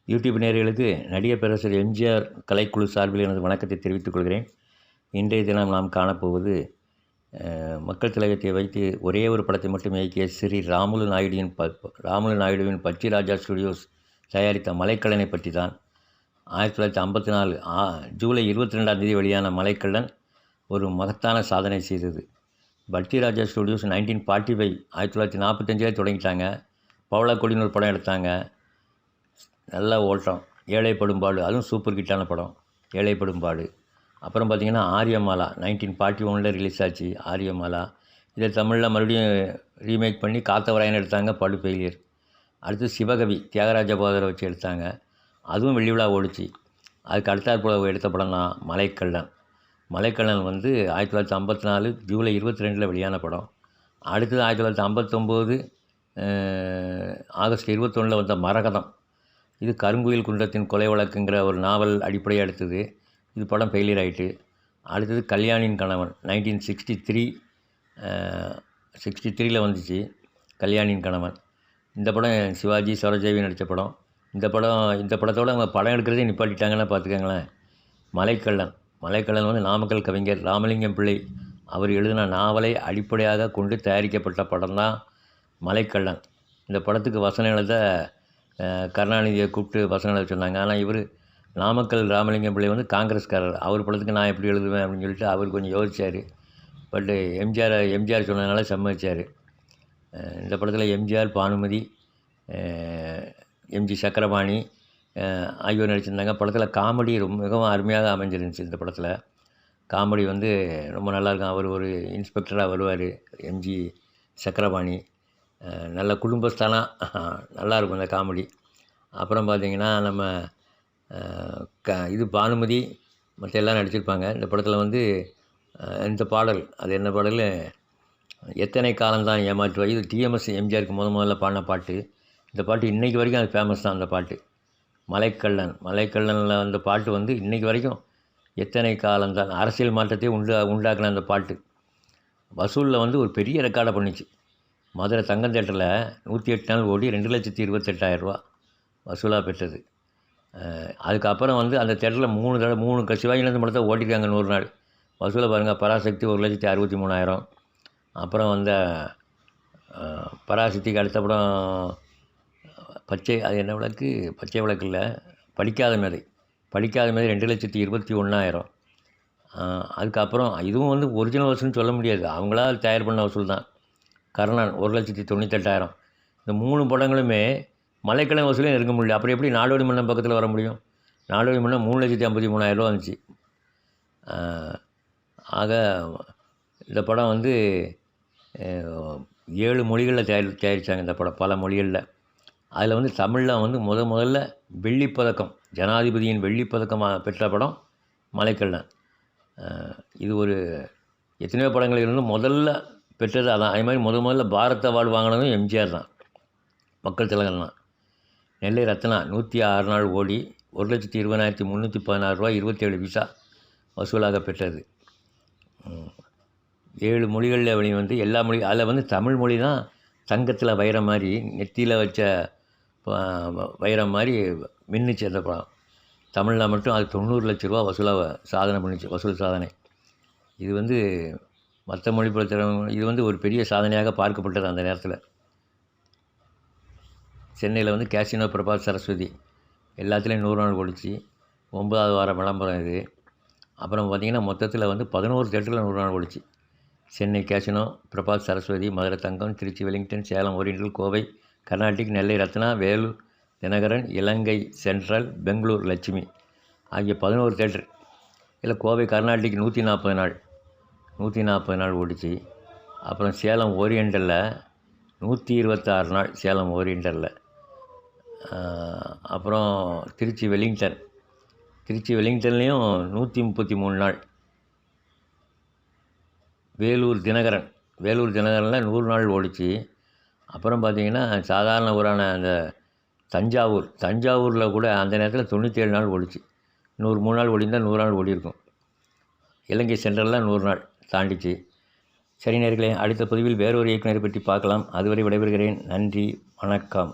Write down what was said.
YouTube நேயர்களுக்கு நடிகர் பேரரசர் எம்ஜிஆர் கலைக்குழு சார்பில் எனது வணக்கத்தை தெரிவித்துக் கொள்கிறேன். இன்றைய தினம் நாம் காணப்போவது மக்கள் திலகத்தை வைத்து ஒரே ஒரு படத்தை மட்டும் இயக்கிய ஸ்ரீ ராமுலு நாயுடுவின் பச்சிராஜா ஸ்டுடியோஸ் தயாரித்த மலைக்கல்லனை பற்றி தான். 1954 ஜூலை 22 வெளியான மலைக்கல்லன் ஒரு மகத்தான சாதனை செய்தது. பச்சிராஜா ஸ்டுடியோஸ் 1945 1945 தொடங்கிட்டாங்க. பவளக்கொடின்னு ஒரு படம் எடுத்தாங்க. நல்ல ஓட்டம். ஏழைப்படும்பாடு, அதுவும் சூப்பர் ஹிட்டான படம் ஏழைப்படும்பாடு. அப்புறம் பார்த்திங்கன்னா ஆரியமாலா 1941 ரிலீஸ் ஆச்சு. ஆரியமாலா இதை தமிழில் மறுபடியும் ரீமேக் பண்ணி காத்தவராயன் எடுத்தாங்க, படு ஃபெயிலியர். அடுத்து சிவகவி தியாகராஜ பாதரை வச்சு எடுத்தாங்க, அதுவும் வெள்ளி விழா ஓடிச்சு. அதுக்கு அடுத்தாற்போல் எடுத்த படம் தான் மலைக்கல்லன். மலைக்கல்லன் 1954 ஜூலை 22 வெளியான படம். அடுத்தது 1959 ஆகஸ்ட் 21 வந்த மரகதம். இது கருங்குயில் குன்றத்தின் கொலை வழக்குங்கிற ஒரு நாவல் அடிப்படையாக எடுத்தது. இது படம் ஃபெயிலியர் ஆகிட்டு. அடுத்தது கல்யாணியின் கணவன் 1963 வந்துச்சு. கல்யாணியின் கணவன் இந்த படம் சிவாஜி சரோஜாவி நடித்த படம். இந்த படத்தோடு அவங்க படம் எடுக்கிறதே நிப்பாட்டிட்டாங்கன்னா பார்த்துக்கங்களேன். மலைக்கல்லன் நாமக்கல் கவிஞர் ராமலிங்கம் பிள்ளை அவர் எழுதின நாவலை அடிப்படையாக கொண்டு தயாரிக்கப்பட்ட படம் தான் மலைக்கல்லன். இந்த படத்துக்கு வசனம் எழுத கருணாநிதியை கூப்பிட்டு வசனம் எழுத சொன்னாங்க. ஆனால் இவர் நாமக்கல் ராமலிங்கம் பிள்ளை காங்கிரஸ்காரர். அவர் படத்துக்கு நான் எப்படி எழுதுவேன் அப்படின்னு சொல்லிட்டு அவர் கொஞ்சம் யோசித்தார். பட்டு எம்ஜிஆர் சொன்னதுனால சம்மதிச்சார். இந்த படத்தில் எம்ஜிஆர், பானுமதி, எம்ஜி சக்கரபாணி ஆகியோர் நடிச்சிருந்தாங்க. படத்தில் காமெடி மிகவும் அருமையாக அமைஞ்சிருந்துச்சு. இந்த படத்தில் காமெடி ரொம்ப நல்லாயிருக்கும். அவர் ஒரு இன்ஸ்பெக்டராக வருவார், எம்ஜி சக்கரபாணி. நல்ல குடும்பஸ்தானாக நல்லாயிருக்கும் இந்த காமெடி. அப்புறம் பார்த்திங்கன்னா நம்ம இது பானுமதி மற்ற எல்லாம் நடிச்சிருப்பாங்க. இந்த படத்தில் இந்த பாடல், அது என்ன பாடல், எத்தனை காலம்தான் ஏமாற்றுவா. இது டிஎம்எஸ் எம்ஜிஆருக்கு முதல்ல பாடின பாட்டு. இந்த பாட்டு இன்றைக்கு வரைக்கும் அது ஃபேமஸ் தான். அந்த பாட்டு மலைக்கல்லனில் அந்த பாட்டு இன்றைக்கு வரைக்கும் எத்தனை காலம்தான் அரசியல் மாற்றத்தை உண்டாக்குன அந்த பாட்டு. வசூலில் ஒரு பெரிய ரெக்கார்டை பண்ணிச்சு. மதுரை தங்கம் தேட்டரில் 108 நாள் ஓடி 2,28,000 வசூலாக பெற்றது. அதுக்கப்புறம் அந்த தேட்டரில் 3 சிவாஜிலேருந்து படத்தை ஓட்டிருக்காங்க 100 நாள். வசூலை பாருங்கள். பராசக்தி 1,63,000. அப்புறம் பராசக்திக்கு அடுத்த படம் அது என்ன விளக்கு, பச்சை விளக்கு இல்லை, படிக்காத மேதை 2,21,000. அதுக்கப்புறம் இதுவும் ஒரிஜினல் வசூல்னு சொல்ல முடியாது, அவங்களா தயார் பண்ண வசூல் தான். கர்ணன் 1,98,000. இந்த 3 படங்களுமே மலைக்கல்லன் வசூலே இருக்க முடியல. அப்புறம் எப்படி நாடோடி மன்னன் பக்கத்தில் வர முடியும்? நாடோடி மன்னன் 3,53,000 வந்துச்சு. ஆக இந்த படம் 7 மொழிகளில் தயாரித்தாங்க. இந்த படம் பல மொழிகளில். அதில் தமிழில் முதல்ல வெள்ளிப்பதக்கம், ஜனாதிபதியின் வெள்ளிப்பதக்கம் பெற்ற படம் மலைக்கல்லன். இது எத்தனையோ படங்களில் முதல்ல பெற்றது அதான். அதே மாதிரி முதல்ல பாரத் அவார்டு வாங்கினதும் எம்ஜிஆர் தான், மக்கள் திலகம் தான். நெல்லை ரத்னா 106 நாள் ஓடி 1,20,316 27 பைசா வசூலாக பெற்றது. 7 மொழிகளில் எல்லா மொழி அதில் தமிழ் மொழி தான் தங்கத்தில் வைரம் மாதிரி, நெத்தியில் வச்ச வைரம் மாதிரி மின்னுச்சு அந்த படம். தமிழில் மட்டும் அது 90 லட்ச ரூபா வசூலாக சாதனை பண்ணிச்சு, வசூல் சாதனை. இது மற்ற மொழி பொறுத்தவரை இது ஒரு பெரிய சாதனையாக பார்க்கப்பட்டது அந்த நேரத்தில். சென்னையில் கேசினோ பிரபாத் சரஸ்வதி எல்லாத்துலேயும் 100 நாள் ஓடிச்சு. 9வது வார விளம்பரம் இது. அப்புறம் பார்த்திங்கன்னா மொத்தத்தில் 11 தேட்டரில் 100 நாள் ஓடிச்சு. சென்னை கேசினோ, பிரபாத் சரஸ்வதி, மதுரை தங்கம், திருச்சி வெலிங்டன், சேலம் ஓரியண்டல், கோவை கர்நாடிக், நெல்லை ரத்னா, வேலூர் தினகரன், இலங்கை சென்ட்ரல், பெங்களூர் லட்சுமி ஆகிய 11 தேட்டர். இல்லை கோவை கர்நாடிக் 140 நாள் ஓடிச்சு. அப்புறம் சேலம் ஓரியண்டலில் 126 நாள், சேலம் ஓரியண்டலில். அப்புறம் திருச்சி வெலிங்டன்லேயும் 133 நாள். வேலூர் தினகரனில் 100 நாள் ஓடிச்சு. அப்புறம் பார்த்திங்கன்னா சாதாரண ஊரான அந்த தஞ்சாவூரில் கூட அந்த நேரத்தில் 97 நாள் ஓடிச்சு. 3 நாள் ஓடிந்தால் 100 நாள் ஓடியிருக்கும். இலங்கை சென்ட்ரலில் 100 நாள் தாண்டிச்சு. சரி நேயர்களே, அடுத்த பதிவில் வேறொரு இயக்குனரை பற்றி பார்க்கலாம். அதுவரை விடைபெறுகிறேன். நன்றி, வணக்கம்.